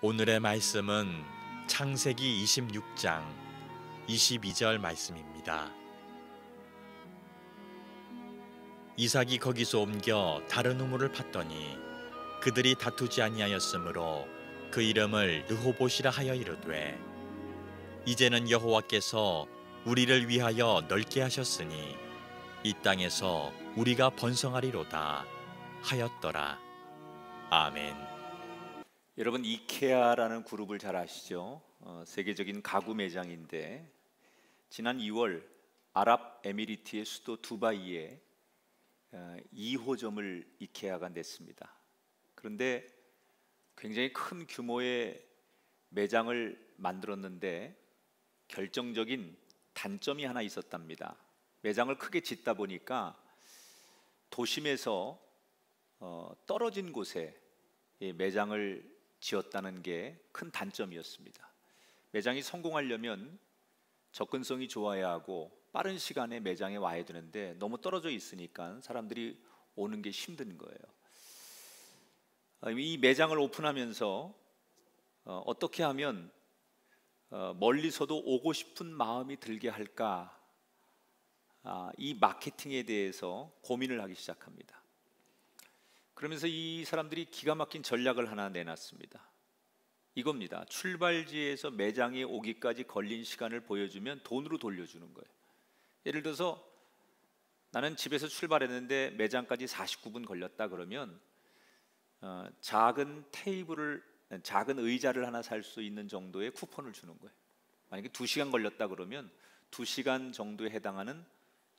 오늘의 말씀은 창세기 26장 22절 말씀입니다. 이삭이 거기서 옮겨 다른 우물을 팠더니 그들이 다투지 아니하였으므로 그 이름을 르호봇이라 하여 이르되, 이제는 여호와께서 우리를 위하여 넓게 하셨으니 이 땅에서 우리가 번성하리로다 하였더라. 아멘. 여러분, 이케아라는 그룹을 잘 아시죠? 세계적인 가구 매장인데 지난 2월 아랍에미리트의 수도 두바이에 2호점을 이케아가 냈습니다. 그런데 굉장히 큰 규모의 매장을 만들었는데 결정적인 단점이 하나 있었답니다. 매장을 크게 짓다 보니까 도심에서 떨어진 곳에 매장을 지었다는 게 큰 단점이었습니다. 매장이 성공하려면 접근성이 좋아야 하고 빠른 시간에 매장에 와야 되는데 너무 떨어져 있으니까 사람들이 오는 게 힘든 거예요. 이 매장을 오픈하면서 어떻게 하면 멀리서도 오고 싶은 마음이 들게 할까, 이 마케팅에 대해서 고민을 하기 시작합니다. 그러면서 이 사람들이 기가 막힌 전략을 하나 내놨습니다. 이겁니다. 출발지에서 매장에 오기까지 걸린 시간을 보여주면 돈으로 돌려주는 거예요. 예를 들어서 나는 집에서 출발했는데 매장까지 49분 걸렸다 그러면 작은 의자를 하나 살 수 있는 정도의 쿠폰을 주는 거예요. 만약에 2시간 걸렸다 그러면 2시간 정도에 해당하는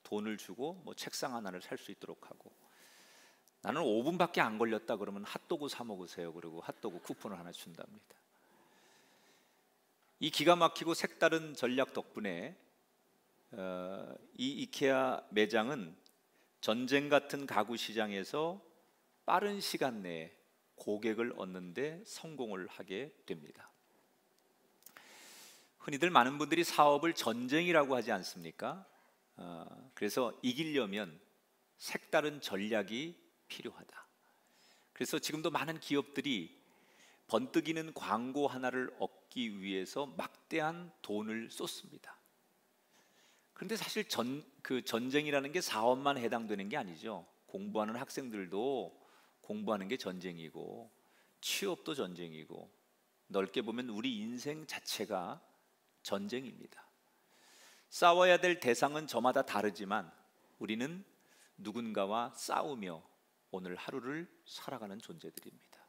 돈을 주고 책상 하나를 살 수 있도록 하고, 나는 5분밖에 안 걸렸다 그러면 핫도그 사 먹으세요. 그리고 핫도그 쿠폰을 하나 준답니다. 이 기가 막히고 색다른 전략 덕분에 이 이케아 매장은 전쟁 같은 가구 시장에서 빠른 시간 내에 고객을 얻는 데 성공을 하게 됩니다. 흔히들 많은 분들이 사업을 전쟁이라고 하지 않습니까? 그래서 이기려면 색다른 전략이 필요하다. 그래서 지금도 많은 기업들이 번뜩이는 광고 하나를 얻기 위해서 막대한 돈을 쏟습니다. 그런데 사실 전쟁이라는 게 사업만 해당되는 게 아니죠. 공부하는 학생들도 공부하는 게 전쟁이고, 취업도 전쟁이고, 넓게 보면 우리 인생 자체가 전쟁입니다. 싸워야 될 대상은 저마다 다르지만 우리는 누군가와 싸우며 오늘 하루를 살아가는 존재들입니다.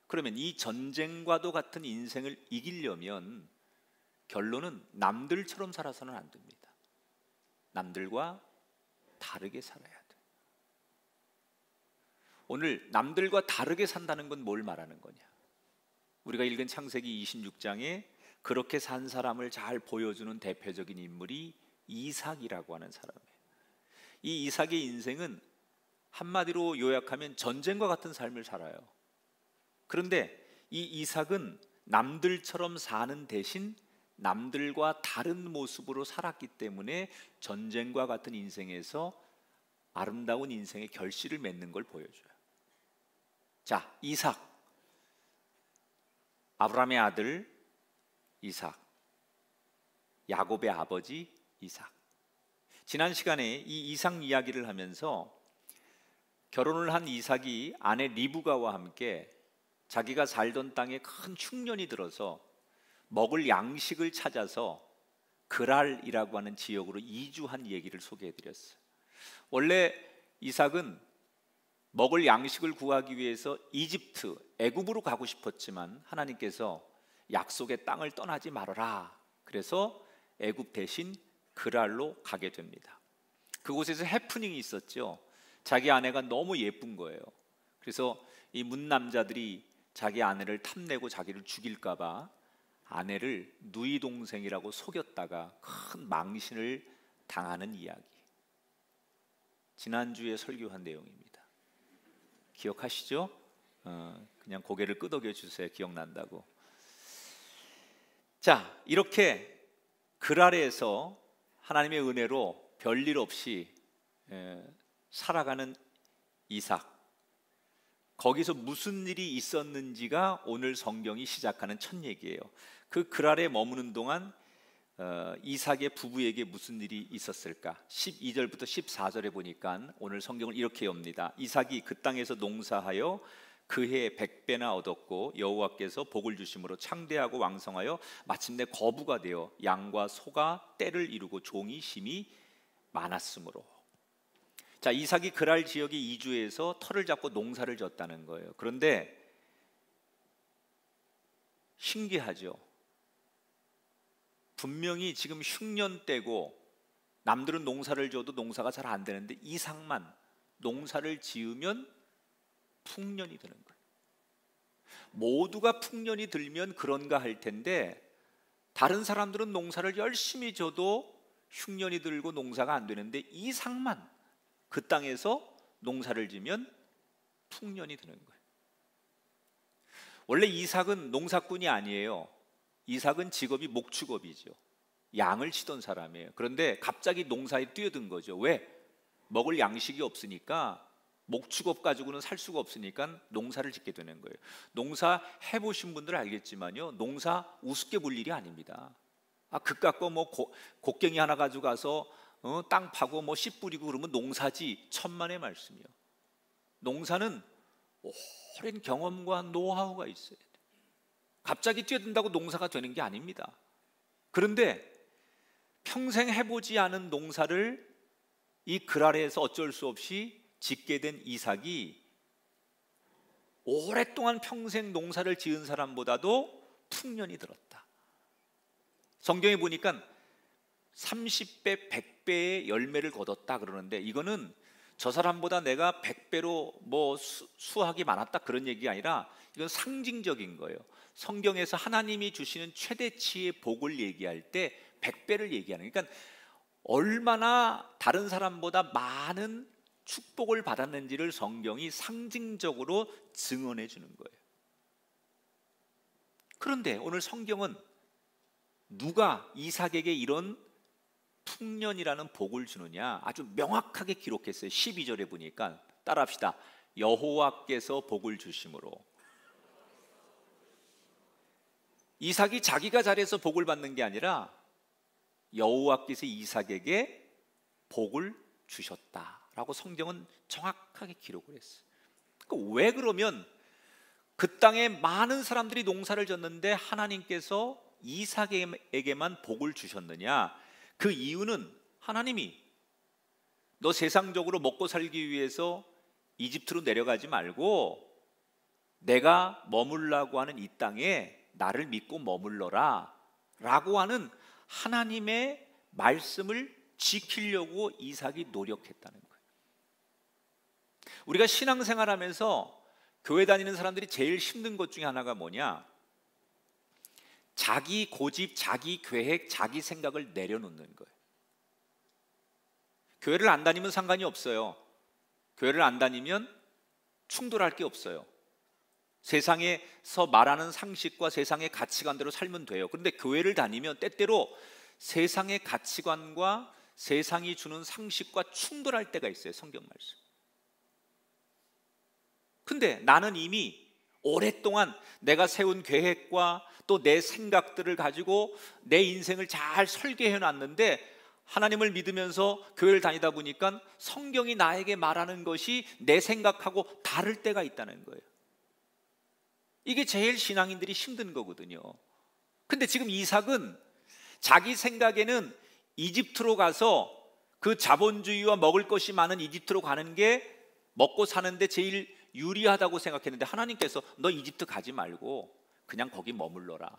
그러면 이 전쟁과도 같은 인생을 이기려면 결론은 남들처럼 살아서는 안 됩니다. 남들과 다르게 살아야 돼요. 오늘 남들과 다르게 산다는 건 뭘 말하는 거냐? 우리가 읽은 창세기 26장에 그렇게 산 사람을 잘 보여주는 대표적인 인물이 이삭이라고 하는 사람이에요. 이 이삭의 인생은 한마디로 요약하면 전쟁과 같은 삶을 살아요. 그런데 이 이삭은 남들처럼 사는 대신 남들과 다른 모습으로 살았기 때문에 전쟁과 같은 인생에서 아름다운 인생의 결실을 맺는 걸 보여줘요. 자, 이삭, 아브라함의 아들 이삭, 야곱의 아버지 이삭. 지난 시간에 이 이삭 이야기를 하면서 결혼을 한 이삭이 아내 리브가와 함께 자기가 살던 땅에 큰 흉년이 들어서 먹을 양식을 찾아서 그랄이라고 하는 지역으로 이주한 얘기를 소개해드렸어요. 원래 이삭은 먹을 양식을 구하기 위해서 이집트, 애굽으로 가고 싶었지만 하나님께서 약속의 땅을 떠나지 말아라. 그래서 애굽 대신 그랄로 가게 됩니다. 그곳에서 해프닝이 있었죠. 자기 아내가 너무 예쁜 거예요. 그래서 이 문남자들이 자기 아내를 탐내고 자기를 죽일까 봐 아내를 누이 동생이라고 속였다가 큰 망신을 당하는 이야기. 지난주에 설교한 내용입니다. 기억하시죠? 그냥 고개를 끄덕여 주세요. 기억난다고. 자, 이렇게 그랄에서 하나님의 은혜로 별일 없이 살아가는 이삭. 거기서 무슨 일이 있었는지가 오늘 성경이 시작하는 첫 얘기예요. 그 그랄에 머무는 동안 이삭의 부부에게 무슨 일이 있었을까? 12절부터 14절에 보니까 오늘 성경을 이렇게 엽니다. 이삭이 그 땅에서 농사하여 그 해에 100배나 얻었고 여호와께서 복을 주심으로 창대하고 왕성하여 마침내 거부가 되어 양과 소가 떼를 이루고 종이 심히 많았으므로. 자, 이삭이 그랄 지역에 이주해서 터를 잡고 농사를 졌다는 거예요. 그런데 신기하죠. 분명히 지금 흉년 때고 남들은 농사를 져도 농사가 잘 안 되는데 이삭만 농사를 지으면 풍년이 드는 거예요. 모두가 풍년이 들면 그런가 할 텐데 다른 사람들은 농사를 열심히 져도 흉년이 들고 농사가 안 되는데 이삭만 그 땅에서 농사를 지면 풍년이 드는 거예요. 원래 이삭은 농사꾼이 아니에요. 이삭은 직업이 목축업이죠. 양을 치던 사람이에요. 그런데 갑자기 농사에 뛰어든 거죠. 왜? 먹을 양식이 없으니까, 목축업 가지고는 살 수가 없으니까 농사를 짓게 되는 거예요. 농사 해보신 분들 알겠지만요, 농사 우습게 볼 일이 아닙니다. 그깟 거 곡괭이 하나 가지고 가서 땅 파고 씨 뿌리고 그러면 농사지. 천만의 말씀이요. 농사는 오랜 경험과 노하우가 있어야 돼요. 갑자기 뛰어든다고 농사가 되는 게 아닙니다. 그런데 평생 해보지 않은 농사를 이 그랄에서 어쩔 수 없이 짓게 된 이삭이 오랫동안 평생 농사를 지은 사람보다도 풍년이 들었다. 성경에 보니까 30배, 100배의 열매를 거뒀다 그러는데, 이거는 저 사람보다 내가 100배로 수확이 많았다 그런 얘기가 아니라 이건 상징적인 거예요. 성경에서 하나님이 주시는 최대치의 복을 얘기할 때 100배를 얘기하는, 그러니까 얼마나 다른 사람보다 많은 축복을 받았는지를 성경이 상징적으로 증언해 주는 거예요. 그런데 오늘 성경은 누가 이삭에게 이런 풍년이라는 복을 주느냐 아주 명확하게 기록했어요. 12절에 보니까 따라합시다. 여호와께서 복을 주심으로. 이삭이 자기가 잘해서 복을 받는 게 아니라 여호와께서 이삭에게 복을 주셨다라고 성경은 정확하게 기록을 했어요. 왜 그러면 그 땅에 많은 사람들이 농사를 졌는데 하나님께서 이삭에게만 복을 주셨느냐? 그 이유는 하나님이 너 세상적으로 먹고 살기 위해서 이집트로 내려가지 말고 내가 머물라고 하는 이 땅에 나를 믿고 머물러라 라고 하는 하나님의 말씀을 지키려고 이삭이 노력했다는 거예요. 우리가 신앙생활하면서 교회 다니는 사람들이 제일 힘든 것 중에 하나가 뭐냐? 자기 고집, 자기 계획, 자기 생각을 내려놓는 거예요. 교회를 안 다니면 상관이 없어요. 교회를 안 다니면 충돌할 게 없어요. 세상에서 말하는 상식과 세상의 가치관대로 살면 돼요. 그런데 교회를 다니면 때때로 세상의 가치관과 세상이 주는 상식과 충돌할 때가 있어요. 성경 말씀. 근데 나는 이미 오랫동안 내가 세운 계획과 또 내 생각들을 가지고 내 인생을 잘 설계해 놨는데 하나님을 믿으면서 교회를 다니다 보니까 성경이 나에게 말하는 것이 내 생각하고 다를 때가 있다는 거예요. 이게 제일 신앙인들이 힘든 거거든요. 근데 지금 이삭은 자기 생각에는 이집트로 가서 그 자본주의와 먹을 것이 많은 이집트로 가는 게 먹고 사는데 제일 유리하다고 생각했는데 하나님께서 너 이집트 가지 말고 그냥 거기 머물러라.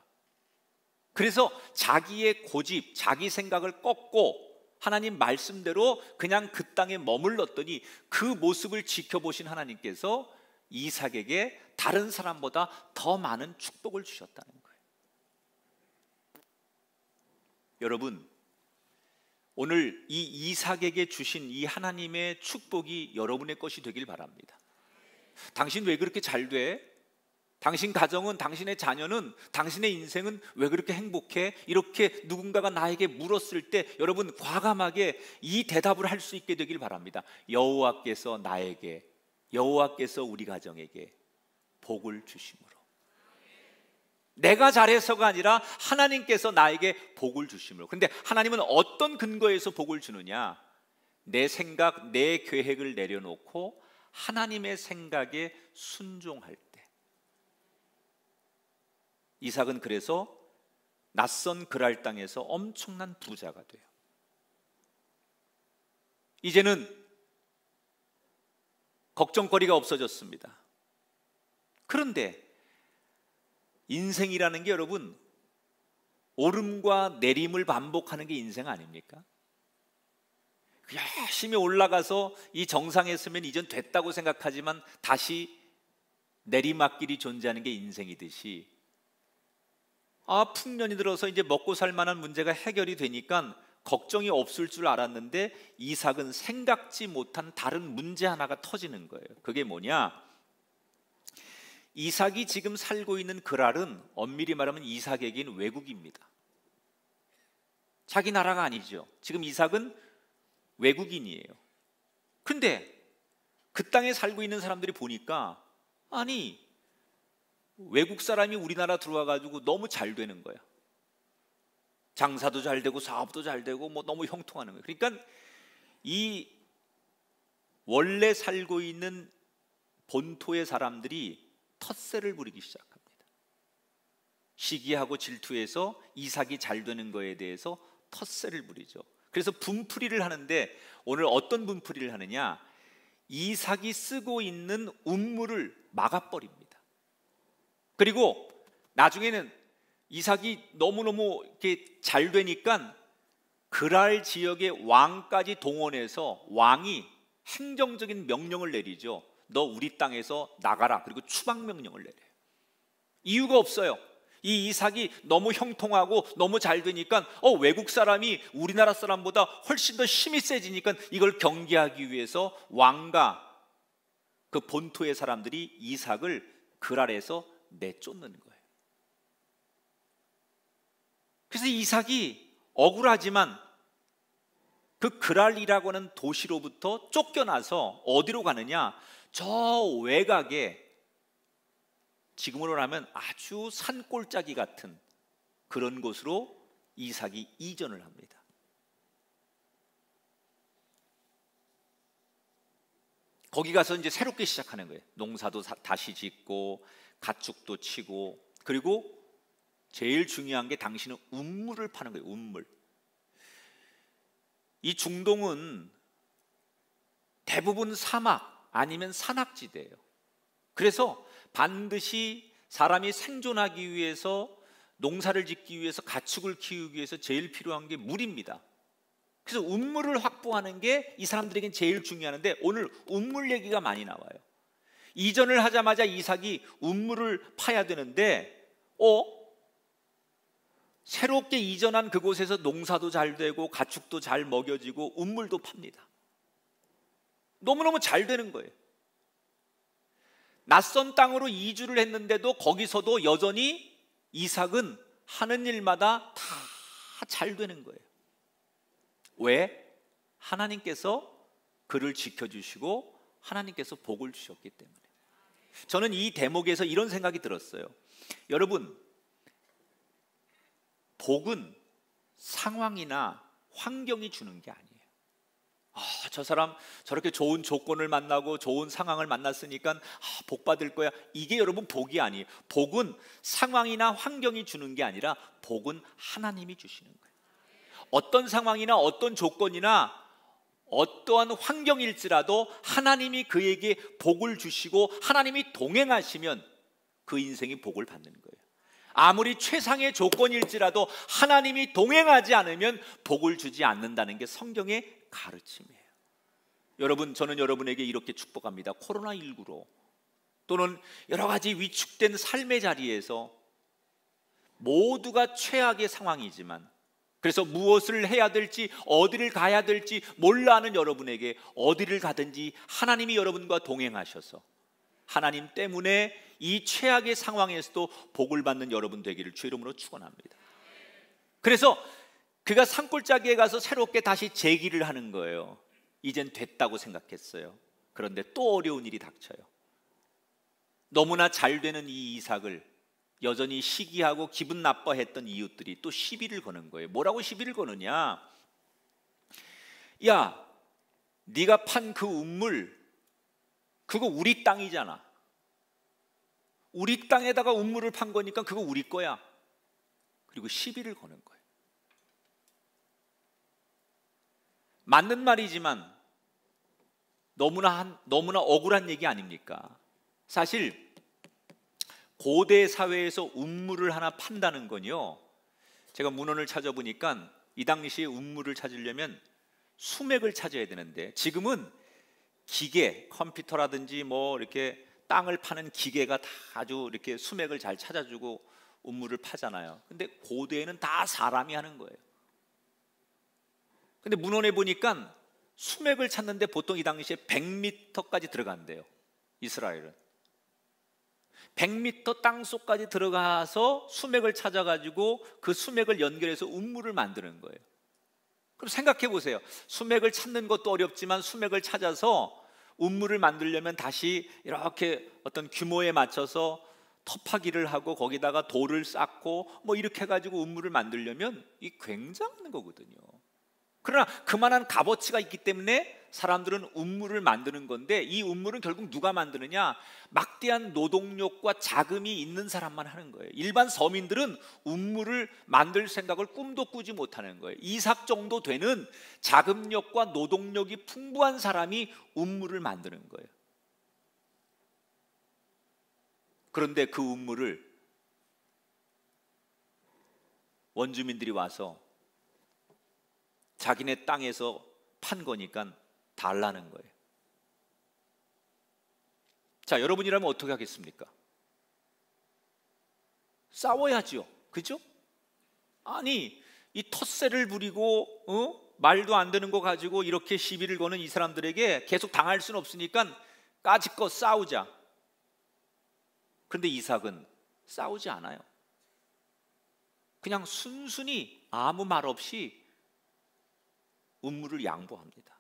그래서 자기의 고집, 자기 생각을 꺾고 하나님 말씀대로 그냥 그 땅에 머물렀더니 그 모습을 지켜보신 하나님께서 이삭에게 다른 사람보다 더 많은 축복을 주셨다는 거예요. 여러분, 오늘 이 이삭에게 주신 이 하나님의 축복이 여러분의 것이 되길 바랍니다. 당신 왜 그렇게 잘 돼? 당신 가정은, 당신의 자녀는, 당신의 인생은 왜 그렇게 행복해? 이렇게 누군가가 나에게 물었을 때 여러분 과감하게 이 대답을 할 수 있게 되길 바랍니다. 여호와께서 나에게 여호와께서 우리 가정에게 복을 주심으로. 내가 잘해서가 아니라 하나님께서 나에게 복을 주심으로. 그런데 하나님은 어떤 근거에서 복을 주느냐? 내 생각, 내 계획을 내려놓고 하나님의 생각에 순종할 때. 이삭은 그래서 낯선 그랄 땅에서 엄청난 부자가 돼요. 이제는 걱정거리가 없어졌습니다. 그런데 인생이라는 게 여러분 오름과 내림을 반복하는 게 인생 아닙니까? 열심히 올라가서 이 정상에 서면 이젠 됐다고 생각하지만 다시 내리막길이 존재하는 게 인생이듯이, 풍년이 들어서 이제 먹고 살 만한 문제가 해결이 되니까 걱정이 없을 줄 알았는데 이삭은 생각지 못한 다른 문제 하나가 터지는 거예요. 그게 뭐냐? 이삭이 지금 살고 있는 그랄은 엄밀히 말하면 이삭에겐 외국입니다. 자기 나라가 아니죠. 지금 이삭은 외국인이에요. 근데 그 땅에 살고 있는 사람들이 보니까 아니 외국 사람이 우리나라 들어와 가지고 너무 잘 되는 거야. 장사도 잘 되고 사업도 잘 되고 뭐 너무 형통하는 거예요. 그러니까 이 원래 살고 있는 본토의 사람들이 텃세를 부리기 시작합니다. 시기하고 질투해서 이삭이 잘 되는 거에 대해서 텃세를 부리죠. 그래서 분풀이를 하는데 오늘 어떤 분풀이를 하느냐? 이삭이 쓰고 있는 운물을 막아버립니다. 그리고 나중에는 이삭이 너무너무 이렇게 잘 되니까 그랄 지역의 왕까지 동원해서 왕이 행정적인 명령을 내리죠. 너 우리 땅에서 나가라. 그리고 추방 명령을 내려요. 이유가 없어요. 이 이삭이 너무 형통하고 너무 잘 되니까 외국 사람이 우리나라 사람보다 훨씬 더 힘이 세지니까 이걸 경계하기 위해서 왕과 그 본토의 사람들이 이삭을 그랄에서 내쫓는 거예요. 그래서 이삭이 억울하지만 그 그랄이라고 하는 도시로부터 쫓겨나서 어디로 가느냐? 저 외곽에 지금으로 하면 아주 산골짜기 같은 그런 곳으로 이삭이 이전을 합니다. 거기 가서 이제 새롭게 시작하는 거예요. 농사도 다시 짓고 가축도 치고, 그리고 제일 중요한 게 당신은 운물을 파는 거예요. 운물. 이 중동은 대부분 사막 아니면 산악지대예요. 그래서 반드시 사람이 생존하기 위해서, 농사를 짓기 위해서, 가축을 키우기 위해서 제일 필요한 게 물입니다. 그래서 운물을 확보하는 게 이 사람들에겐 제일 중요한데 오늘 운물 얘기가 많이 나와요. 이전을 하자마자 이삭이 운물을 파야 되는데 새롭게 이전한 그곳에서 농사도 잘 되고 가축도 잘 먹여지고 운물도 팝니다. 너무너무 잘 되는 거예요. 낯선 땅으로 이주를 했는데도 거기서도 여전히 이삭은 하는 일마다 다 잘 되는 거예요. 왜? 하나님께서 그를 지켜주시고 하나님께서 복을 주셨기 때문에. 저는 이 대목에서 이런 생각이 들었어요. 여러분, 복은 상황이나 환경이 주는 게 아니에요. 저 사람 저렇게 좋은 조건을 만나고 좋은 상황을 만났으니까 복 받을 거야. 이게 여러분 복이 아니에요. 복은 상황이나 환경이 주는 게 아니라 복은 하나님이 주시는 거예요. 어떤 상황이나 어떤 조건이나 어떠한 환경일지라도 하나님이 그에게 복을 주시고 하나님이 동행하시면 그 인생이 복을 받는 거예요. 아무리 최상의 조건일지라도 하나님이 동행하지 않으면 복을 주지 않는다는 게 성경의 가르침이에요. 여러분, 저는 여러분에게 이렇게 축복합니다. 코로나19로 또는 여러 가지 위축된 삶의 자리에서 모두가 최악의 상황이지만, 그래서 무엇을 해야 될지 어디를 가야 될지 몰라 하는 여러분에게 어디를 가든지 하나님이 여러분과 동행하셔서 하나님 때문에 이 최악의 상황에서도 복을 받는 여러분 되기를 주의 이름으로 축원합니다. 그래서 그가 산골짜기에 가서 새롭게 다시 재기를 하는 거예요. 이젠 됐다고 생각했어요. 그런데 또 어려운 일이 닥쳐요. 너무나 잘 되는 이 이삭을 여전히 시기하고 기분 나빠했던 이웃들이 또 시비를 거는 거예요. 뭐라고 시비를 거느냐? 야, 네가 판 그 우물 그거 우리 땅이잖아. 우리 땅에다가 우물을 판 거니까 그거 우리 거야. 그리고 시비를 거는 거예요. 맞는 말이지만 너무나 억울한 얘기 아닙니까? 사실 고대 사회에서 우물을 하나 판다는 건요, 제가 문헌을 찾아보니까 이 당시에 우물을 찾으려면 수맥을 찾아야 되는데, 지금은 기계, 컴퓨터라든지 뭐 이렇게 땅을 파는 기계가 다 아주 이렇게 수맥을 잘 찾아주고 우물을 파잖아요. 근데 고대에는 다 사람이 하는 거예요. 근데 문헌에 보니까 수맥을 찾는데 보통 이 당시에 100m까지 들어간대요. 이스라엘은 100m 땅속까지 들어가서 수맥을 찾아가지고 그 수맥을 연결해서 우물을 만드는 거예요. 그럼 생각해 보세요. 수맥을 찾는 것도 어렵지만 수맥을 찾아서 우물을 만들려면 다시 이렇게 어떤 규모에 맞춰서 터파기를 하고 거기다가 돌을 쌓고 뭐 이렇게 해가지고 우물을 만들려면 이 굉장한 거거든요. 그러나 그만한 값어치가 있기 때문에 사람들은 우물을 만드는 건데, 이 우물은 결국 누가 만드느냐? 막대한 노동력과 자금이 있는 사람만 하는 거예요. 일반 서민들은 우물을 만들 생각을 꿈도 꾸지 못하는 거예요. 이삭 정도 되는 자금력과 노동력이 풍부한 사람이 우물을 만드는 거예요. 그런데 그 우물을 원주민들이 와서 자기네 땅에서 판 거니까 달라는 거예요. 자, 여러분이라면 어떻게 하겠습니까? 싸워야죠. 그죠? 아니, 이 텃세를 부리고 말도 안 되는 거 가지고 이렇게 시비를 거는 이 사람들에게 계속 당할 수는 없으니까 까짓거 싸우자. 그런데 이삭은 싸우지 않아요. 그냥 순순히 아무 말 없이 우물을 양보합니다.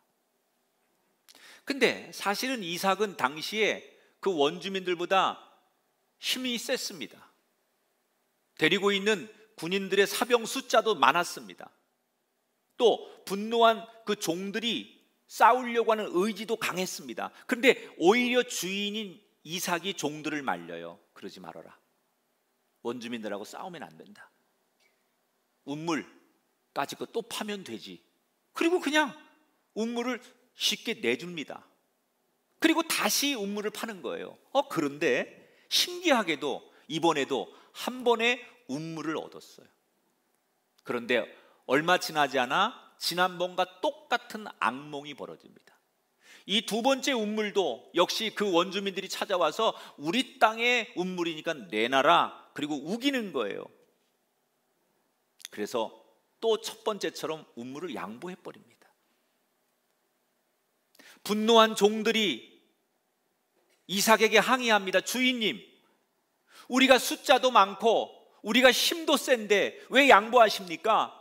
근데 사실은 이삭은 당시에 그 원주민들보다 힘이 셌습니다. 데리고 있는 군인들의 사병 숫자도 많았습니다. 또 분노한 그 종들이 싸우려고 하는 의지도 강했습니다. 그런데 오히려 주인인 이삭이 종들을 말려요. 그러지 말아라. 원주민들하고 싸우면 안 된다. 우물까지 또 파면 되지. 그리고 그냥 우물을 쉽게 내줍니다. 그리고 다시 우물을 파는 거예요. 그런데 신기하게도 이번에도 한 번에 우물을 얻었어요. 그런데 얼마 지나지 않아 지난번과 똑같은 악몽이 벌어집니다. 이 두 번째 우물도 역시 그 원주민들이 찾아와서 우리 땅의 우물이니까 내놔라, 그리고 우기는 거예요. 그래서 또 첫 번째처럼 우물을 양보해 버립니다. 분노한 종들이 이삭에게 항의합니다. 주인님, 우리가 숫자도 많고 우리가 힘도 센데 왜 양보하십니까?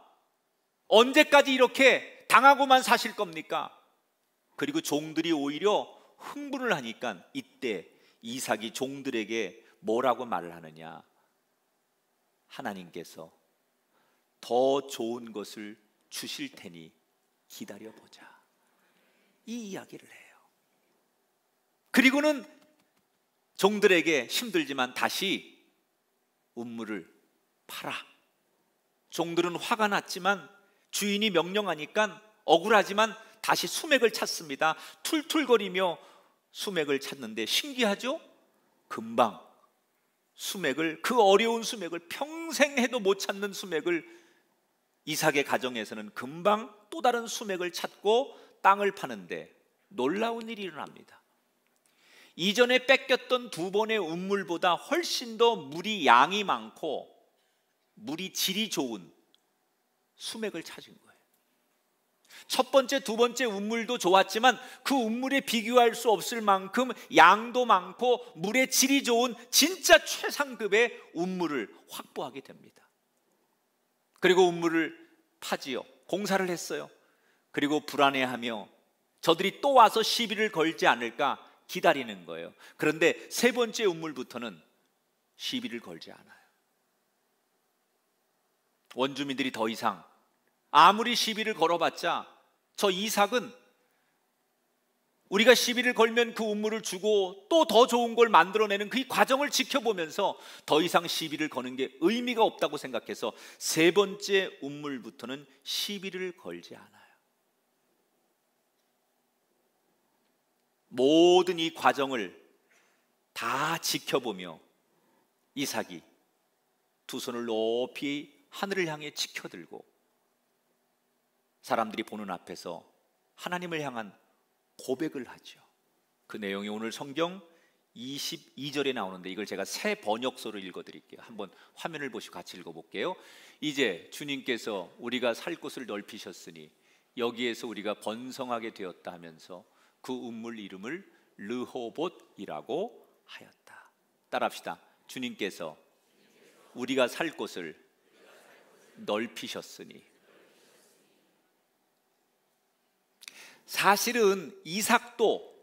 언제까지 이렇게 당하고만 사실 겁니까? 그리고 종들이 오히려 흥분을 하니까 이때 이삭이 종들에게 뭐라고 말을 하느냐? 하나님께서 더 좋은 것을 주실 테니 기다려보자, 이 이야기를 해요. 그리고는 종들에게 힘들지만 다시 우물을 팔아. 종들은 화가 났지만 주인이 명령하니까 억울하지만 다시 수맥을 찾습니다. 툴툴거리며 수맥을 찾는데 신기하죠? 금방 수맥을, 그 어려운 수맥을, 평생 해도 못 찾는 수맥을 이삭의 가정에서는 금방 또 다른 수맥을 찾고 땅을 파는데 놀라운 일이 일어납니다. 이전에 뺏겼던 두 번의 우물보다 훨씬 더 물이 양이 많고 물이 질이 좋은 수맥을 찾은 거예요. 첫 번째, 두 번째 우물도 좋았지만 그 우물에 비교할 수 없을 만큼 양도 많고 물의 질이 좋은 진짜 최상급의 우물을 확보하게 됩니다. 그리고 우물을 파지요. 공사를 했어요. 그리고 불안해하며 저들이 또 와서 시비를 걸지 않을까 기다리는 거예요. 그런데 세 번째 우물부터는 시비를 걸지 않아요. 원주민들이 더 이상 아무리 시비를 걸어봤자 저 이삭은 우리가 시비를 걸면 그 우물을 주고 또 더 좋은 걸 만들어내는 그 과정을 지켜보면서 더 이상 시비를 거는 게 의미가 없다고 생각해서 세 번째 우물부터는 시비를 걸지 않아요. 모든 이 과정을 다 지켜보며 이삭이 두 손을 높이 하늘을 향해 치켜들고 사람들이 보는 앞에서 하나님을 향한 고백을 하죠. 그 내용이 오늘 성경 22절에 나오는데 이걸 제가 새 번역서로 읽어드릴게요. 한번 화면을 보시고 같이 읽어볼게요. 이제 주님께서 우리가 살 곳을 넓히셨으니 여기에서 우리가 번성하게 되었다 하면서 그 우물 이름을 르호봇이라고 하였다. 따라합시다. 주님께서 우리가 살 곳을 넓히셨으니. 사실은 이삭도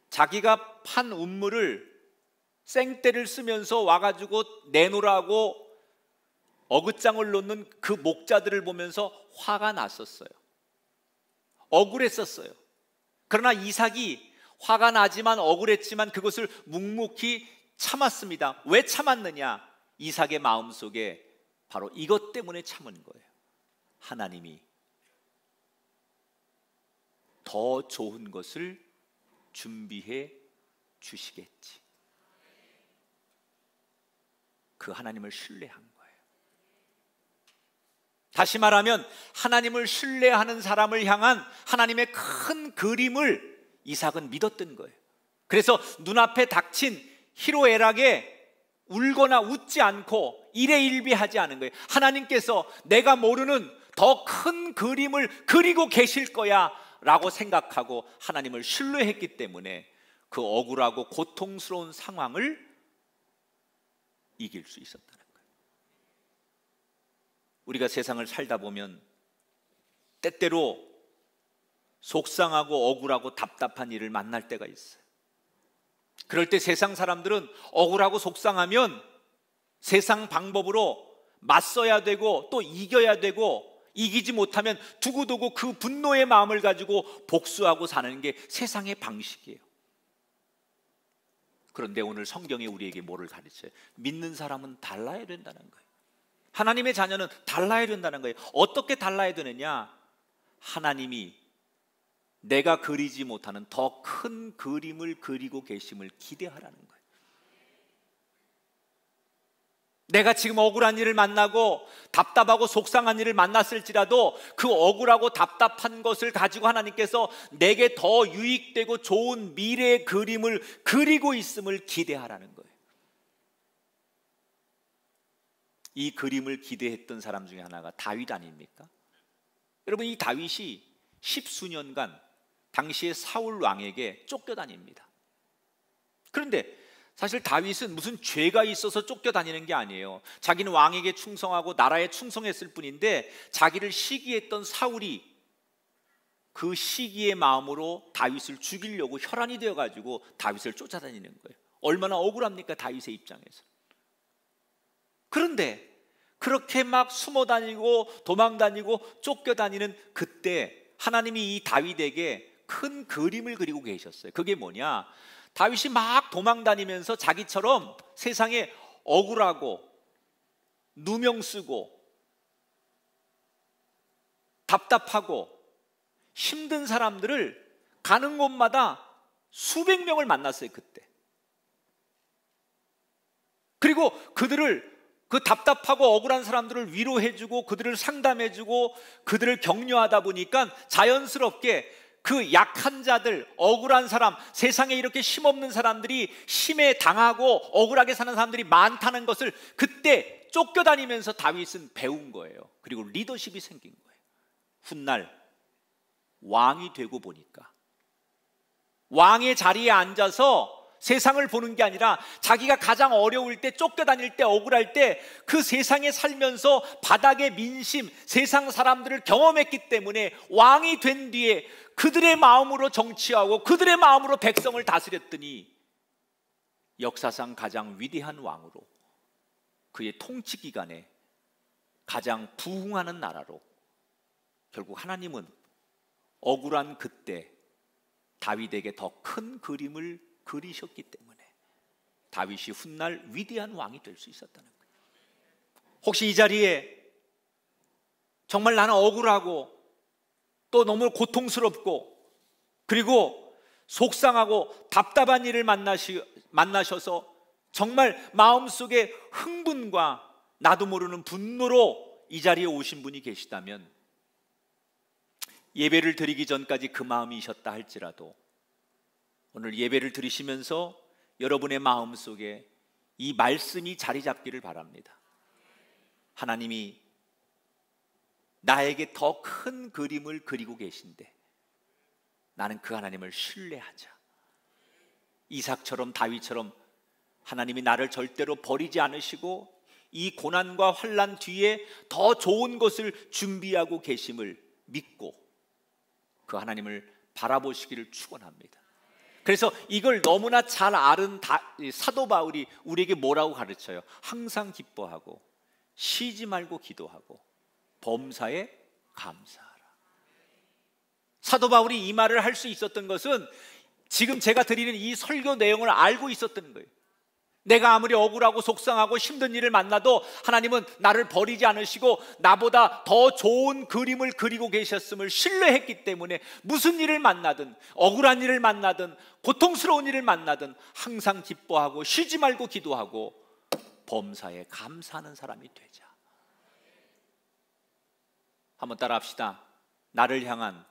자기가 판 우물을 생떼를 쓰면서 와가지고 내놓으라고 어긋장을 놓는 그 목자들을 보면서 화가 났었어요. 억울했었어요. 그러나 이삭이 화가 나지만 억울했지만 그것을 묵묵히 참았습니다. 왜 참았느냐? 이삭의 마음속에 바로 이것 때문에 참은 거예요. 하나님이 더 좋은 것을 준비해 주시겠지. 그 하나님을 신뢰한 거예요. 다시 말하면 하나님을 신뢰하는 사람을 향한 하나님의 큰 그림을 이삭은 믿었던 거예요. 그래서 눈앞에 닥친 희로애락에 울거나 웃지 않고 일희일비하지 않은 거예요. 하나님께서 내가 모르는 더 큰 그림을 그리고 계실 거야 라고 생각하고 하나님을 신뢰했기 때문에 그 억울하고 고통스러운 상황을 이길 수 있었다는 거예요. 우리가 세상을 살다 보면 때때로 속상하고 억울하고 답답한 일을 만날 때가 있어요. 그럴 때 세상 사람들은 억울하고 속상하면 세상 방법으로 맞서야 되고 또 이겨야 되고, 이기지 못하면 두고두고 그 분노의 마음을 가지고 복수하고 사는 게 세상의 방식이에요. 그런데 오늘 성경이 우리에게 뭐를 가르쳐요? 믿는 사람은 달라야 된다는 거예요. 하나님의 자녀는 달라야 된다는 거예요. 어떻게 달라야 되느냐? 하나님이 내가 그리지 못하는 더 큰 그림을 그리고 계심을 기대하라는 거예요. 내가 지금 억울한 일을 만나고 답답하고 속상한 일을 만났을지라도 그 억울하고 답답한 것을 가지고 하나님께서 내게 더 유익되고 좋은 미래의 그림을 그리고 있음을 기대하라는 거예요. 이 그림을 기대했던 사람 중에 하나가 다윗 아닙니까? 여러분, 이 다윗이 10수년간 당시의 사울 왕에게 쫓겨다닙니다. 그런데 사실 다윗은 무슨 죄가 있어서 쫓겨다니는 게 아니에요. 자기는 왕에게 충성하고 나라에 충성했을 뿐인데 자기를 시기했던 사울이 그 시기의 마음으로 다윗을 죽이려고 혈안이 되어가지고 다윗을 쫓아다니는 거예요. 얼마나 억울합니까? 다윗의 입장에서. 그런데 그렇게 막 숨어다니고 도망다니고 쫓겨다니는 그때 하나님이 이 다윗에게 큰 그림을 그리고 계셨어요. 그게 뭐냐? 다윗이 막 도망다니면서 자기처럼 세상에 억울하고 누명 쓰고 답답하고 힘든 사람들을 가는 곳마다 수백 명을 만났어요, 그때. 그리고 그들을, 그 답답하고 억울한 사람들을 위로해주고 그들을 상담해주고 그들을 격려하다 보니까 자연스럽게 그 약한 자들, 억울한 사람, 세상에 이렇게 힘없는 사람들이 심에 당하고 억울하게 사는 사람들이 많다는 것을 그때 쫓겨다니면서 다윗은 배운 거예요. 그리고 리더십이 생긴 거예요. 훗날 왕이 되고 보니까 왕의 자리에 앉아서 세상을 보는 게 아니라 자기가 가장 어려울 때, 쫓겨다닐 때, 억울할 때 그 세상에 살면서 바닥의 민심, 세상 사람들을 경험했기 때문에 왕이 된 뒤에 그들의 마음으로 정치하고 그들의 마음으로 백성을 다스렸더니 역사상 가장 위대한 왕으로, 그의 통치 기간에 가장 부흥하는 나라로, 결국 하나님은 억울한 그때 다윗에게 더 큰 그림을 그리셨기 때문에 다윗이 훗날 위대한 왕이 될 수 있었다는 거예요. 혹시 이 자리에 정말 나는 억울하고 또 너무 고통스럽고 그리고 속상하고 답답한 일을 만나셔서 정말 마음속에 흥분과 나도 모르는 분노로 이 자리에 오신 분이 계시다면, 예배를 드리기 전까지 그 마음이셨다 할지라도 오늘 예배를 드리시면서 여러분의 마음속에 이 말씀이 자리 잡기를 바랍니다. 하나님이 나에게 더 큰 그림을 그리고 계신데 나는 그 하나님을 신뢰하자. 이삭처럼 다윗처럼 하나님이 나를 절대로 버리지 않으시고 이 고난과 환난 뒤에 더 좋은 것을 준비하고 계심을 믿고 그 하나님을 바라보시기를 축원합니다. 그래서 이걸 너무나 잘 아는 사도 바울이 우리에게 뭐라고 가르쳐요? 항상 기뻐하고 쉬지 말고 기도하고 범사에 감사하라. 사도 바울이 이 말을 할 수 있었던 것은 지금 제가 드리는 이 설교 내용을 알고 있었던 거예요. 내가 아무리 억울하고 속상하고 힘든 일을 만나도 하나님은 나를 버리지 않으시고 나보다 더 좋은 그림을 그리고 계셨음을 신뢰했기 때문에 무슨 일을 만나든, 억울한 일을 만나든, 고통스러운 일을 만나든 항상 기뻐하고 쉬지 말고 기도하고 범사에 감사하는 사람이 되자. 한번 따라 합시다. 나를 향한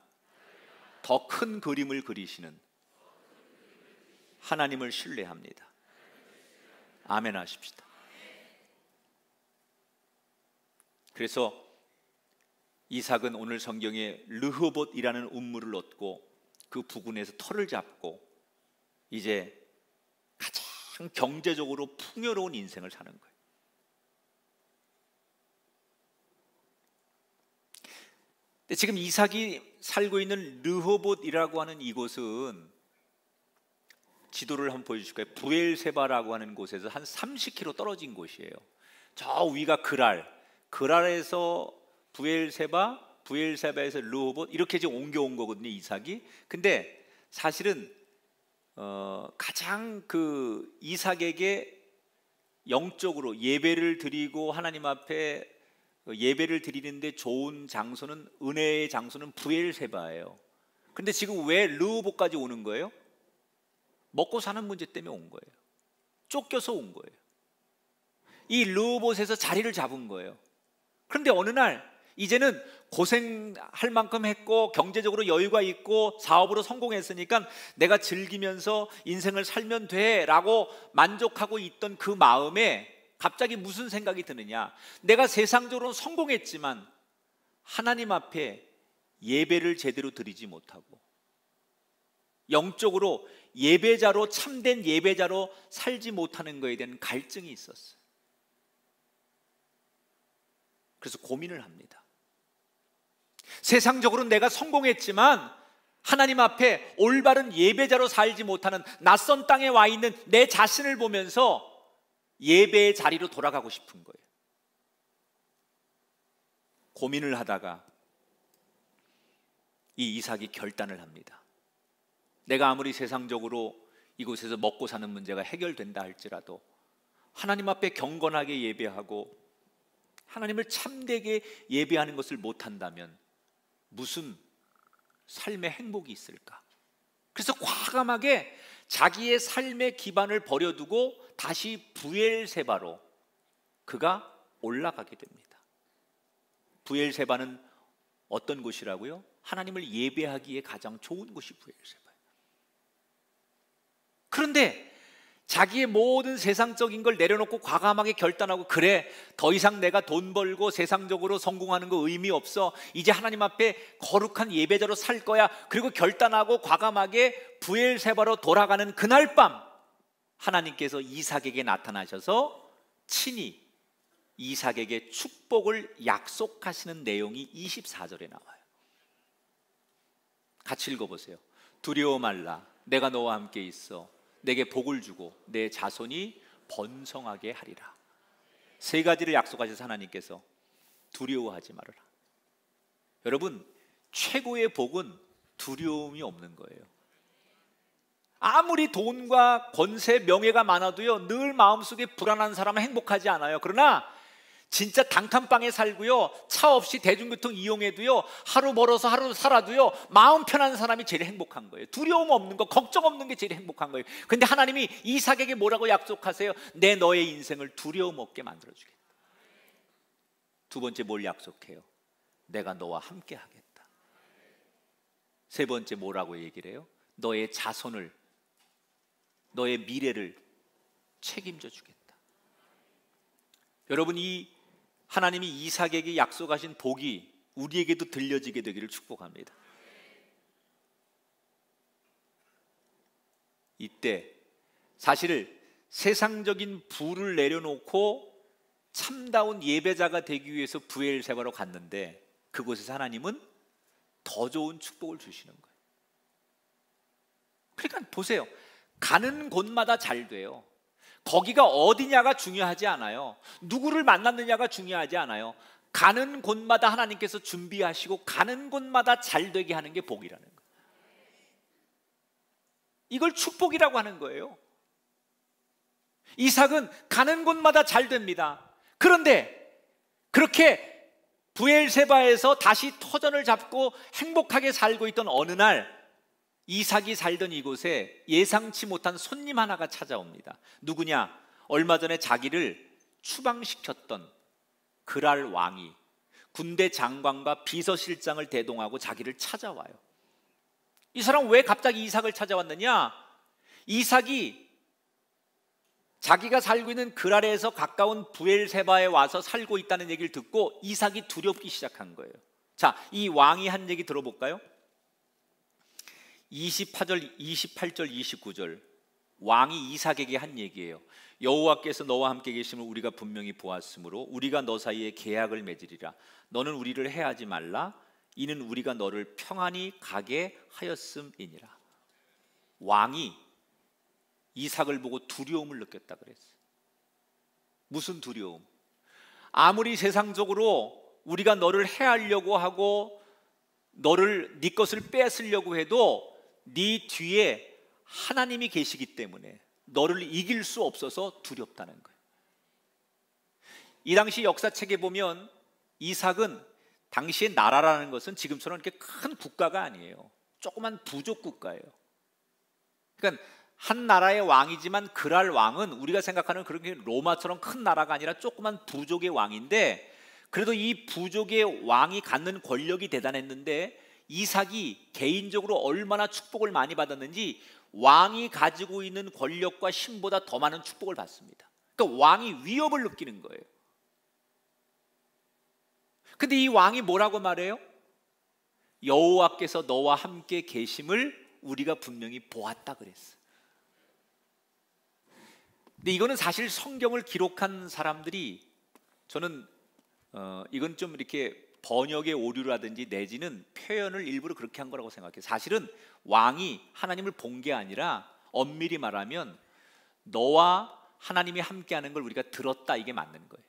더 큰 그림을 그리시는 하나님을 신뢰합니다. 아멘 하십시다. 그래서 이삭은 오늘 성경에 르호봇이라는 운물을 얻고 그 부근에서 터를 잡고 이제 가장 경제적으로 풍요로운 인생을 사는 거예요. 근데 지금 이삭이 살고 있는 르호봇이라고 하는 이곳은, 지도를 한번 보여주실까요? 부엘세바라고 하는 곳에서 한 30km 떨어진 곳이에요. 저 위가 그랄에서 부엘세바에서 르호봇, 이렇게 지금 옮겨온 거거든요, 이삭이. 근데 사실은 가장 그 이삭에게 영적으로 예배를 드리고 하나님 앞에 예배를 드리는데 좋은 장소는, 은혜의 장소는 부엘세바예요. 근데 지금 왜 르호봇까지 오는 거예요? 먹고 사는 문제 때문에 온 거예요. 쫓겨서 온 거예요. 이 르호봇에서 자리를 잡은 거예요. 그런데 어느 날 이제는 고생할 만큼 했고 경제적으로 여유가 있고 사업으로 성공했으니까 내가 즐기면서 인생을 살면 돼 라고 만족하고 있던 그 마음에 갑자기 무슨 생각이 드느냐, 내가 세상적으로 성공했지만 하나님 앞에 예배를 제대로 드리지 못하고 영적으로 예배자로, 참된 예배자로 살지 못하는 것에 대한 갈증이 있었어요. 그래서 고민을 합니다. 세상적으로 내가 성공했지만 하나님 앞에 올바른 예배자로 살지 못하는 낯선 땅에 와 있는 내 자신을 보면서 예배의 자리로 돌아가고 싶은 거예요. 고민을 하다가 이 이삭이 결단을 합니다. 내가 아무리 세상적으로 이곳에서 먹고 사는 문제가 해결된다 할지라도 하나님 앞에 경건하게 예배하고 하나님을 참되게 예배하는 것을 못한다면 무슨 삶의 행복이 있을까? 그래서 과감하게 자기의 삶의 기반을 버려두고 다시 부엘세바로 그가 올라가게 됩니다. 부엘세바는 어떤 곳이라고요? 하나님을 예배하기에 가장 좋은 곳이 부엘세바예요. 그런데 자기의 모든 세상적인 걸 내려놓고 과감하게 결단하고, 그래, 더 이상 내가 돈 벌고 세상적으로 성공하는 거 의미 없어, 이제 하나님 앞에 거룩한 예배자로 살 거야, 그리고 결단하고 과감하게 부엘세바로 돌아가는 그날 밤 하나님께서 이삭에게 나타나셔서 친히 이삭에게 축복을 약속하시는 내용이 24절에 나와요. 같이 읽어보세요. 두려워 말라. 내가 너와 함께 있어. 내게 복을 주고 내 자손이 번성하게 하리라. 세 가지를 약속하셔서 하나님께서 두려워하지 말아라. 여러분, 최고의 복은 두려움이 없는 거예요. 아무리 돈과 권세, 명예가 많아도요, 늘 마음속에 불안한 사람은 행복하지 않아요. 그러나 진짜 단칸방에 살고요, 차 없이 대중교통 이용해도요, 하루 벌어서 하루 살아도요, 마음 편한 사람이 제일 행복한 거예요. 두려움 없는 거, 걱정 없는 게 제일 행복한 거예요. 근데 하나님이 이삭에게 뭐라고 약속하세요? 내 너의 인생을 두려움 없게 만들어주겠다. 두 번째 뭘 약속해요? 내가 너와 함께 하겠다. 세 번째 뭐라고 얘기를 해요? 너의 자손을, 너의 미래를 책임져 주겠다. 여러분, 이 하나님이 이삭에게 약속하신 복이 우리에게도 들려지게 되기를 축복합니다. 이때 사실 세상적인 부를 내려놓고 참다운 예배자가 되기 위해서 브엘세바로 갔는데 그곳에서 하나님은 더 좋은 축복을 주시는 거예요. 그러니까 보세요. 가는 곳마다 잘 돼요. 거기가 어디냐가 중요하지 않아요. 누구를 만났느냐가 중요하지 않아요. 가는 곳마다 하나님께서 준비하시고 가는 곳마다 잘 되게 하는 게 복이라는 거예요. 이걸 축복이라고 하는 거예요. 이삭은 가는 곳마다 잘 됩니다. 그런데 그렇게 브엘세바에서 다시 터전을 잡고 행복하게 살고 있던 어느 날 이삭이 살던 이곳에 예상치 못한 손님 하나가 찾아옵니다. 누구냐? 얼마 전에 자기를 추방시켰던 그랄 왕이 군대 장관과 비서실장을 대동하고 자기를 찾아와요. 이 사람은 왜 갑자기 이삭을 찾아왔느냐? 이삭이 자기가 살고 있는 그랄에서 가까운 브엘세바에 와서 살고 있다는 얘기를 듣고 이삭이 두렵기 시작한 거예요. 자, 이 왕이 한 얘기 들어볼까요? 28절, 29절 왕이 이삭에게 한 얘기예요. 여호와께서 너와 함께 계심을 우리가 분명히 보았으므로 우리가 너 사이에 계약을 맺으리라. 너는 우리를 해하지 말라. 이는 우리가 너를 평안히 가게 하였음이니라. 왕이 이삭을 보고 두려움을 느꼈다 그랬어요. 무슨 두려움? 아무리 세상적으로 우리가 너를 해하려고 하고 너를 네 것을 뺏으려고 해도 네 뒤에 하나님이 계시기 때문에 너를 이길 수 없어서 두렵다는 거예요. 이 당시 역사책에 보면 이삭은 당시의 나라라는 것은 지금처럼 이렇게 큰 국가가 아니에요. 조그만 부족 국가예요. 그러니까 한 나라의 왕이지만 그랄 왕은 우리가 생각하는 그렇게 로마처럼 큰 나라가 아니라 조그만 부족의 왕인데, 그래도 이 부족의 왕이 갖는 권력이 대단했는데 이삭이 개인적으로 얼마나 축복을 많이 받았는지 왕이 가지고 있는 권력과 힘보다 더 많은 축복을 받습니다. 그러니까 왕이 위협을 느끼는 거예요. 근데 이 왕이 뭐라고 말해요? 여호와께서 너와 함께 계심을 우리가 분명히 보았다 그랬어요. 근데 이거는 사실 성경을 기록한 사람들이, 저는 이건 좀 이렇게 번역의 오류라든지 내지는 표현을 일부러 그렇게 한 거라고 생각해요. 사실은 왕이 하나님을 본 게 아니라 엄밀히 말하면 너와 하나님이 함께하는 걸 우리가 들었다, 이게 맞는 거예요.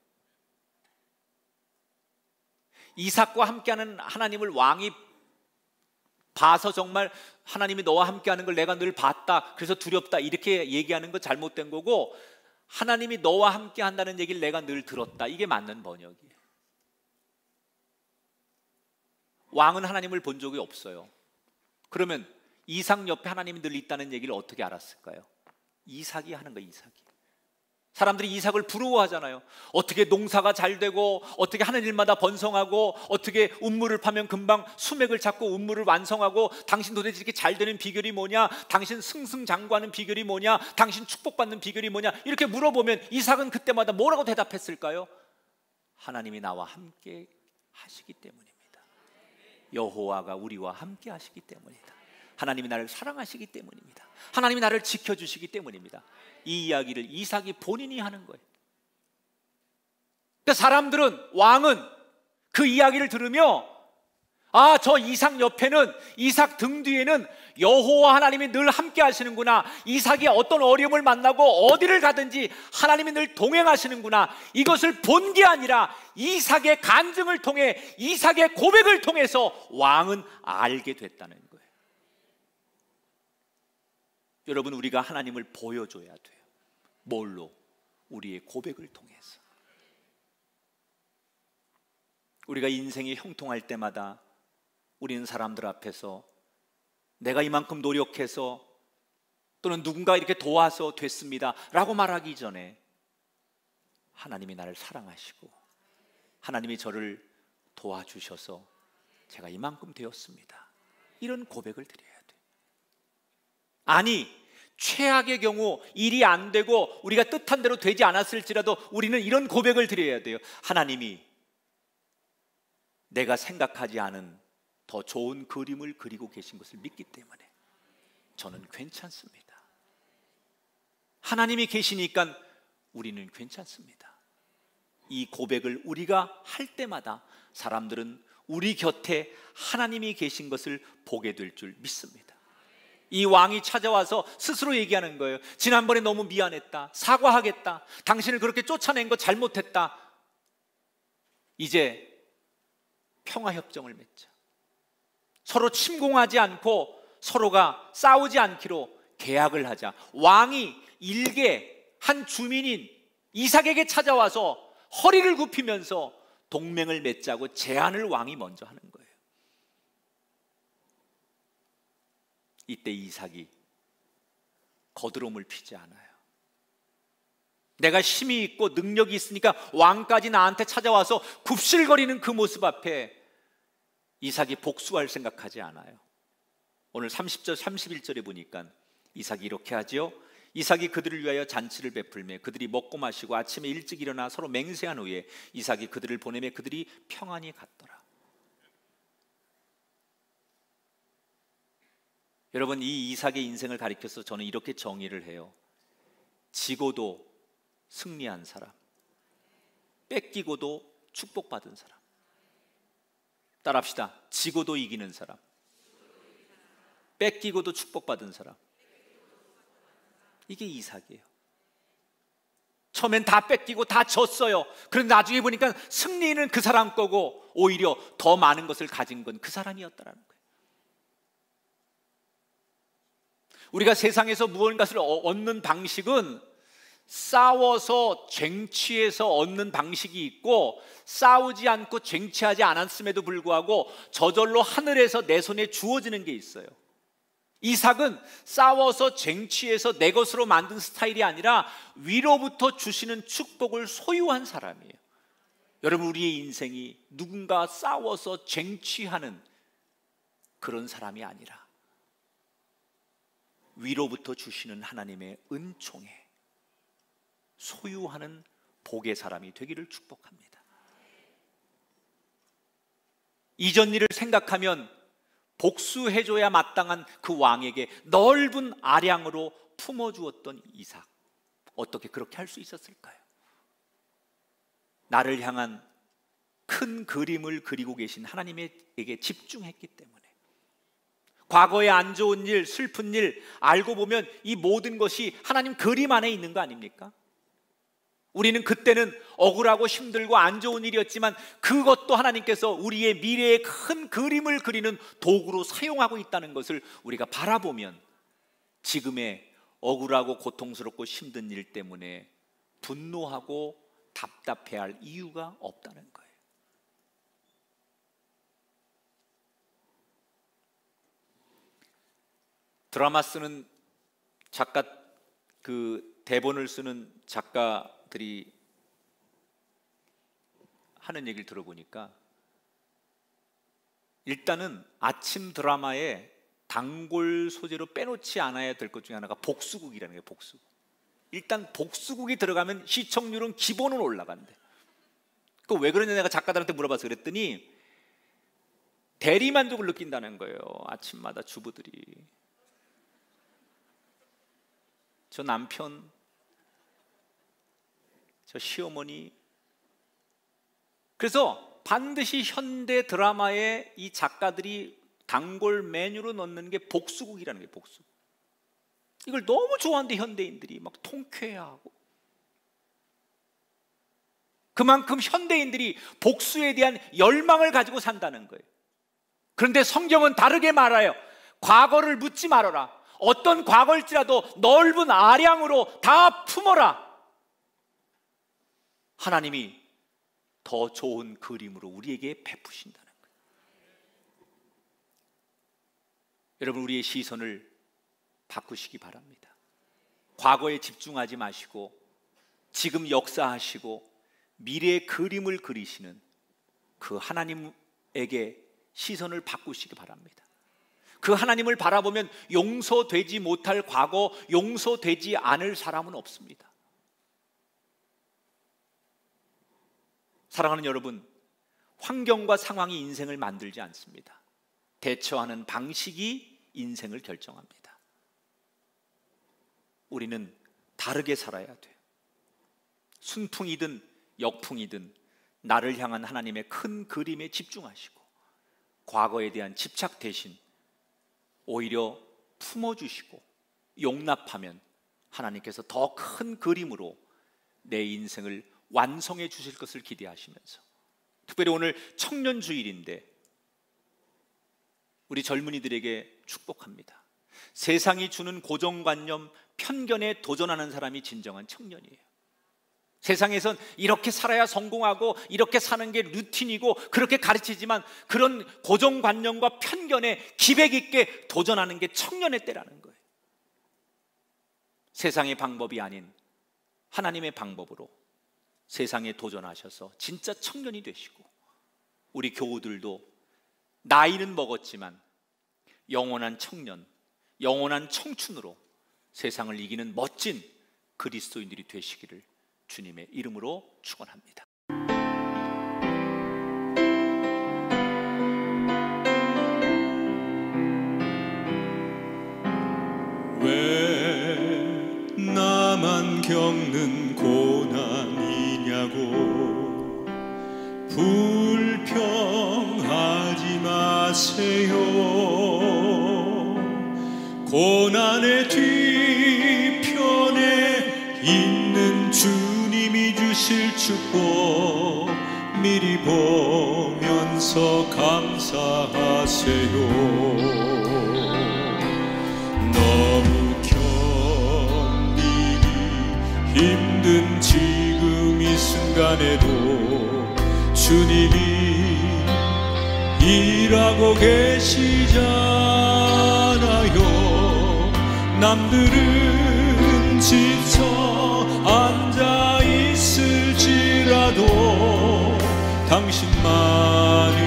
이삭과 함께하는 하나님을 왕이 봐서 정말 하나님이 너와 함께하는 걸 내가 늘 봤다, 그래서 두렵다, 이렇게 얘기하는 거 잘못된 거고, 하나님이 너와 함께한다는 얘기를 내가 늘 들었다, 이게 맞는 번역이에요. 왕은 하나님을 본 적이 없어요. 그러면 이삭 옆에 하나님이 늘 있다는 얘기를 어떻게 알았을까요? 이삭이 하는 거예요. 이삭이. 사람들이 이삭을 부러워하잖아요. 어떻게 농사가 잘 되고, 어떻게 하는 일마다 번성하고, 어떻게 운물을 파면 금방 수맥을 찾고 운물을 완성하고, 당신 도대체 이렇게 잘 되는 비결이 뭐냐, 당신 승승장구하는 비결이 뭐냐, 당신 축복받는 비결이 뭐냐, 이렇게 물어보면 이삭은 그때마다 뭐라고 대답했을까요? 하나님이 나와 함께 하시기 때문입니다. 여호와가 우리와 함께 하시기 때문이다. 하나님이 나를 사랑하시기 때문입니다. 하나님이 나를 지켜주시기 때문입니다. 이 이야기를 이삭이 본인이 하는 거예요. 그러니까 사람들은, 왕은 그 이야기를 들으며 아, 저 이삭 옆에는, 이삭 등 뒤에는 여호와 하나님이 늘 함께 하시는구나. 이삭이 어떤 어려움을 만나고 어디를 가든지 하나님이 늘 동행하시는구나. 이것을 본 게 아니라 이삭의 간증을 통해, 이삭의 고백을 통해서 왕은 알게 됐다는 거예요. 여러분, 우리가 하나님을 보여줘야 돼요. 뭘로? 우리의 고백을 통해서. 우리가 인생이 형통할 때마다 우리는 사람들 앞에서 내가 이만큼 노력해서 또는 누군가 이렇게 도와서 됐습니다 라고 말하기 전에 하나님이 나를 사랑하시고 하나님이 저를 도와주셔서 제가 이만큼 되었습니다, 이런 고백을 드려야 돼요. 아니, 최악의 경우 일이 안 되고 우리가 뜻한 대로 되지 않았을지라도 우리는 이런 고백을 드려야 돼요. 하나님이 내가 생각하지 않은 더 좋은 그림을 그리고 계신 것을 믿기 때문에 저는 괜찮습니다. 하나님이 계시니까 우리는 괜찮습니다. 이 고백을 우리가 할 때마다 사람들은 우리 곁에 하나님이 계신 것을 보게 될 줄 믿습니다. 이 왕이 찾아와서 스스로 얘기하는 거예요. 지난번에 너무 미안했다, 사과하겠다, 당신을 그렇게 쫓아낸 거 잘못했다, 이제 평화협정을 맺자, 서로 침공하지 않고 서로가 싸우지 않기로 계약을 하자. 왕이 일개 한 주민인 이삭에게 찾아와서 허리를 굽히면서 동맹을 맺자고 제안을 왕이 먼저 하는 거예요. 이때 이삭이 거드름을 피지 않아요. 내가 힘이 있고 능력이 있으니까 왕까지 나한테 찾아와서 굽실거리는 그 모습 앞에 이삭이 복수할 생각하지 않아요. 오늘 30절 31절에 보니까 이삭이 이렇게 하지요. 이삭이 그들을 위하여 잔치를 베풀매 그들이 먹고 마시고 아침에 일찍 일어나 서로 맹세한 후에 이삭이 그들을 보내매 그들이 평안히 갔더라. 여러분, 이 이삭의 인생을 가리켜서 저는 이렇게 정의를 해요. 지고도 승리한 사람, 뺏기고도 축복받은 사람. 따라합시다. 지고도 이기는 사람, 뺏기고도 축복받은 사람. 이게 이삭이에요. 처음엔 다 뺏기고 다 졌어요. 그런데 나중에 보니까 승리는 그 사람 거고 오히려 더 많은 것을 가진 건 그 사람이었다라는 거예요. 우리가 세상에서 무언가를 얻는 방식은 싸워서 쟁취해서 얻는 방식이 있고, 싸우지 않고 쟁취하지 않았음에도 불구하고 저절로 하늘에서 내 손에 주어지는 게 있어요. 이삭은 싸워서 쟁취해서 내 것으로 만든 스타일이 아니라 위로부터 주시는 축복을 소유한 사람이에요. 여러분, 우리의 인생이 누군가 싸워서 쟁취하는 그런 사람이 아니라 위로부터 주시는 하나님의 은총에 소유하는 복의 사람이 되기를 축복합니다. 이전 일을 생각하면 복수해줘야 마땅한 그 왕에게 넓은 아량으로 품어주었던 이삭, 어떻게 그렇게 할 수 있었을까요? 나를 향한 큰 그림을 그리고 계신 하나님에게 집중했기 때문에. 과거의 안 좋은 일, 슬픈 일 알고 보면 이 모든 것이 하나님 그림 안에 있는 거 아닙니까? 우리는 그때는 억울하고 힘들고 안 좋은 일이었지만 그것도 하나님께서 우리의 미래의 큰 그림을 그리는 도구로 사용하고 있다는 것을 우리가 바라보면 지금의 억울하고 고통스럽고 힘든 일 때문에 분노하고 답답해할 이유가 없다는 거예요. 드라마 쓰는 작가, 그 대본을 쓰는 작가들이 하는 얘기를 들어보니까 일단은 아침 드라마에 단골 소재로 빼놓지 않아야 될 것 중에 하나가 복수극이라는 거예요. 복수극. 일단 복수극이 들어가면 시청률은 기본은 올라간대. 그 왜 그러냐 내가 작가들한테 물어봐서 그랬더니 대리만족을 느낀다는 거예요. 아침마다 주부들이. 저 남편, 저 시어머니. 그래서 반드시 현대 드라마에 이 작가들이 단골 메뉴로 넣는 게 복수극이라는 게 복수극. 이걸 너무 좋아하는데 현대인들이 막 통쾌해하고, 그만큼 현대인들이 복수에 대한 열망을 가지고 산다는 거예요. 그런데 성경은 다르게 말해요. 과거를 묻지 말아라. 어떤 과거일지라도 넓은 아량으로 다 품어라. 하나님이 더 좋은 그림으로 우리에게 베푸신다는 거예요. 여러분, 우리의 시선을 바꾸시기 바랍니다. 과거에 집중하지 마시고 지금 역사하시고 미래의 그림을 그리시는 그 하나님에게 시선을 바꾸시기 바랍니다. 그 하나님을 바라보면 용서되지 못할 과거, 용서되지 않을 사람은 없습니다. 사랑하는 여러분, 환경과 상황이 인생을 만들지 않습니다. 대처하는 방식이 인생을 결정합니다. 우리는 다르게 살아야 돼요. 순풍이든 역풍이든 나를 향한 하나님의 큰 그림에 집중하시고 과거에 대한 집착 대신 오히려 품어주시고 용납하면 하나님께서 더 큰 그림으로 내 인생을 완성해 주실 것을 기대하시면서, 특별히 오늘 청년주일인데 우리 젊은이들에게 축복합니다. 세상이 주는 고정관념, 편견에 도전하는 사람이 진정한 청년이에요. 세상에선 이렇게 살아야 성공하고 이렇게 사는 게 루틴이고 그렇게 가르치지만, 그런 고정관념과 편견에 기백 있게 도전하는 게 청년의 때라는 거예요. 세상의 방법이 아닌 하나님의 방법으로 세상에 도전하셔서 진짜 청년이 되시고, 우리 교우들도 나이는 먹었지만 영원한 청년, 영원한 청춘으로 세상을 이기는 멋진 그리스도인들이 되시기를 주님의 이름으로 축원합니다. 왜 나만 겪는 고난이냐고 불평하지 마세요. 고난의 뒤편에 있는 주님이 주실 축복 미리 보면서 감사하세요. 너무 견디기 힘든 지금 이 순간에도 주님이 일하고 계시잖아요. 남들은 지쳐 앉아 있을지라도 당신만은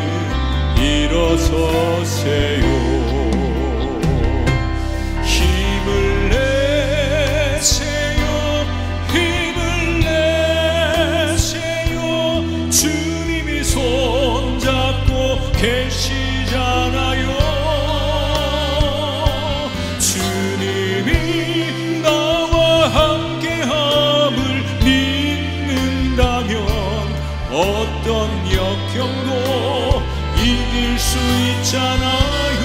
일어서세요. 힘을 내세요. 힘을 내세요. 주님이 손잡고 계시잖아요. 주님이 나와 함께함을 믿는다면 어떤 역경도 이길 수 있잖아요.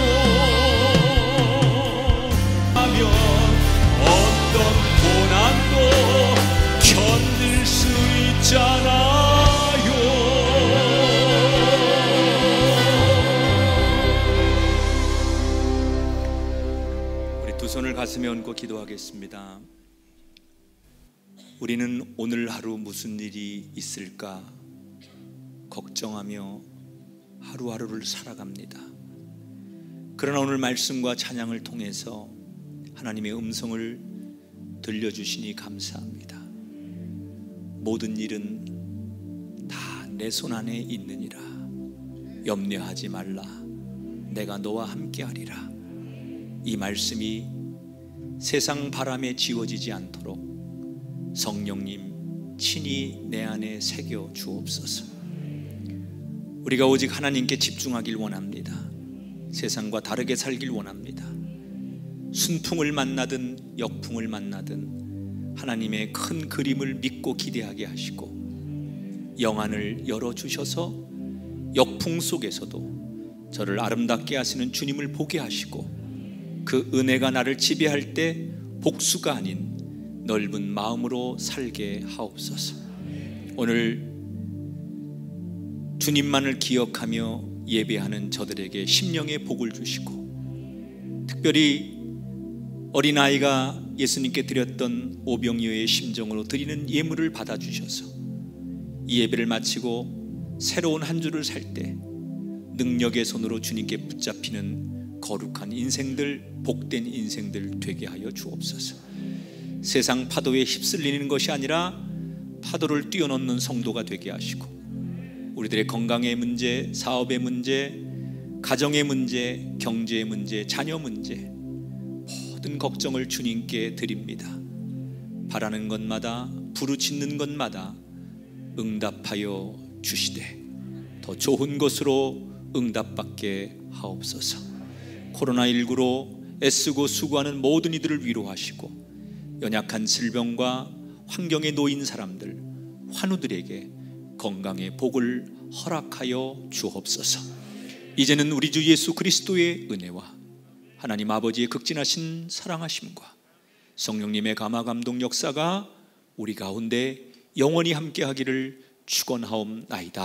하면 어떤 고난도 견딜 수 있잖아요. 우리 두 손을 가슴에 얹고 기도하겠습니다. 우리는 오늘 하루 무슨 일이 있을까 걱정하며 하루하루를 살아갑니다. 그러나 오늘 말씀과 찬양을 통해서 하나님의 음성을 들려주시니 감사합니다. 모든 일은 다 내 손 안에 있느니라. 염려하지 말라. 내가 너와 함께하리라. 이 말씀이 세상 바람에 지워지지 않도록 성령님 친히 내 안에 새겨 주옵소서. 우리가 오직 하나님께 집중하길 원합니다. 세상과 다르게 살길 원합니다. 순풍을 만나든 역풍을 만나든 하나님의 큰 그림을 믿고 기대하게 하시고 영안을 열어주셔서 역풍 속에서도 저를 아름답게 하시는 주님을 보게 하시고 그 은혜가 나를 지배할 때 복수가 아닌 넓은 마음으로 살게 하옵소서. 오늘 주님만을 기억하며 예배하는 저들에게 심령의 복을 주시고 특별히 어린아이가 예수님께 드렸던 오병이어의 심정으로 드리는 예물을 받아주셔서 이 예배를 마치고 새로운 한 주를 살 때 능력의 손으로 주님께 붙잡히는 거룩한 인생들, 복된 인생들 되게 하여 주옵소서. 세상 파도에 휩쓸리는 것이 아니라 파도를 뛰어넘는 성도가 되게 하시고 우리들의 건강의 문제, 사업의 문제, 가정의 문제, 경제의 문제, 자녀 문제 모든 걱정을 주님께 드립니다. 바라는 것마다 부르짖는 것마다 응답하여 주시되 더 좋은 것으로 응답받게 하옵소서. 코로나19로 애쓰고 수고하는 모든 이들을 위로하시고 연약한 질병과 환경에 놓인 사람들, 환우들에게 건강의 복을 허락하여 주옵소서. 이제는 우리 주 예수 그리스도의 은혜와 하나님 아버지의 극진하신 사랑하심과 성령님의 감화 감동 역사가 우리 가운데 영원히 함께하기를 축원하옵나이다.